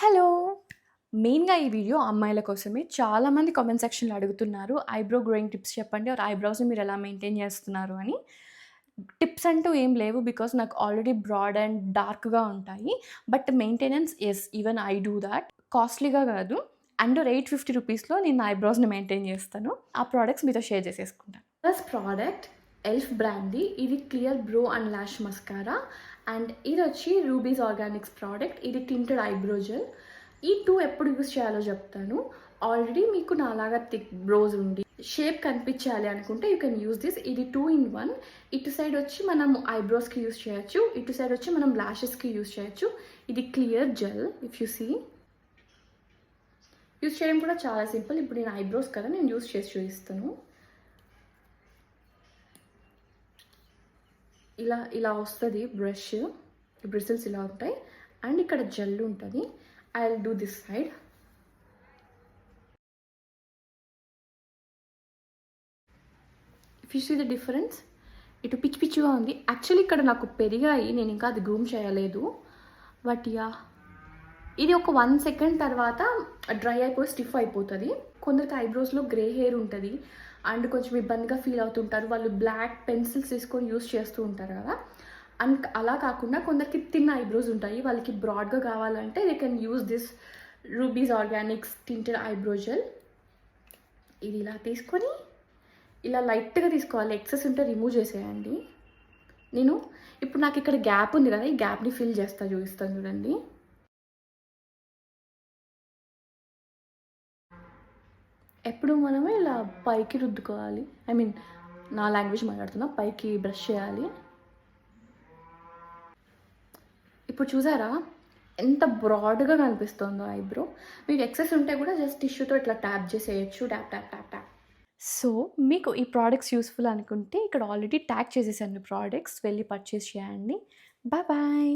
Hello! మెయిన్‌గా ఈ video అమ్మాయిల కోసమే. చాలామంది కామెంట్ సెక్షన్‌లో అడుగుతున్నారు. ఐబ్రో గ్రోయింగ్ టిప్స్ చెప్పండి ఆర్ ఐబ్రోస్‌ని మీరెలా మెయింటైన్ చేస్తున్నారు అని. టిప్స్ అంటూ ఏం లేవు. బికాజ్ నాకు ఆల్రెడీ బ్రాడ్ అండ్ డార్క్‌గా ఉంటాయి. But maintenance yes, even I do that. కాస్ట్‌లీగా కాదు. అండర్ 850 రూపీస్‌లో నేను నా ఐబ్రోస్‌ని మెయింటైన్ చేస్తాను. ఆ ప్రొడక్ట్స్ మీతో షేర్ చేసేసుకుంటాను. ఫస్ట్ ప్రోడక్ట్ ఎల్ఫ్ బ్రాండ్‌ది. ఇది clear brow and lash mascara. And ఇదొచ్చి రూబీస్ ఆర్గానిక్స్ ప్రోడక్ట్. ఇది టింటెడ్ ఐబ్రో జెల్. ఈ 2 ఎప్పుడు యూజ్ చేయాలో చెప్తాను. ఆల్రెడీ మీకు నాలాగా థిక్ బ్రోస్ ఉండి షేప్ కనిపించాలి అనుకుంటే యూ కెన్ యూజ్ దిస్. ఇది 2 in 1. ఇటు సైడ్ వచ్చి మనం ఐబ్రోస్కి యూజ్ చేయొచ్చు, ఇటు సైడ్ వచ్చి మనం లాషెస్కి యూజ్ చేయొచ్చు. ఇది clear gel. If you see, use చేయడం కూడా చాలా సింపుల్. ఇప్పుడు నేను ఐబ్రోస్ కదా, నేను యూజ్ చేసి చూపిస్తాను. ఇలా ఇలా వస్తుంది బ్రష్. బ్రిసిల్స్ ఇలా ఉంటాయి అండ్ ఇక్కడ జెల్ ఉంటుంది. I will do this side. If you see the difference, ఇటు పిచ్చి పిచ్చిగా ఉంది. యాక్చువల్లీ ఇక్కడ నాకు పెరిగాయి, నేను ఇంకా అది గ్రూమ్ చేయలేదు. బట్ యా, ఇది ఒక 1 సెకండ్ తర్వాత డ్రై అయిపోయి స్టిఫ్ అయిపోతుంది. కొందరికి ఐబ్రోస్లో గ్రే హెయిర్ ఉంటుంది అండ్ కొంచెం ఇబ్బందిగా ఫీల్ అవుతుంటారు. వాళ్ళు బ్లాక్ పెన్సిల్స్ తీసుకొని యూస్ చేస్తూ ఉంటారు కదా. అండ్ అలా కాకుండా కొందరికి థిన్ ఐబ్రోస్ ఉంటాయి, వాళ్ళకి బ్రాడ్గా కావాలంటే they can use this rubies Organics tinted eyebrow gel. ఇది ఇలా తీసుకొని ఇలా లైట్గా తీసుకోవాలి. ఎక్సెస్ ఉంటే రిమూవ్ చేసేయండి. నేను ఇప్పుడు నాకు ఇక్కడ గ్యాప్ ఉంది కదా, ఈ గ్యాప్ని ఫిల్ చేస్తా, చూపిస్తాను చూడండి. ఎప్పుడు మనమే ఇలా పైకి రుద్దుకోవాలి. ఐ మీన్ నా లాంగ్వేజ్ మాట్లాడుతున్నా, పైకి బ్రష్ చేయాలి. ఇప్పుడు చూసారా ఎంత బ్రాడ్గా కనిపిస్తుందో ఐబ్రో. మీకు ఎక్సెస్ ఉంటే కూడా జస్ట్ టిష్యూతో ఇట్లా ట్యాప్ చేసేయచ్చు. Tap tap tap tap. So మీకు ఈ ప్రోడక్ట్స్ యూస్ఫుల్ అనుకుంటే ఇక్కడ ఆల్రెడీ ట్యాగ్ చేసేసాను ప్రోడక్ట్స్, వెళ్ళి పర్చేస్ చేయండి. Bye bye.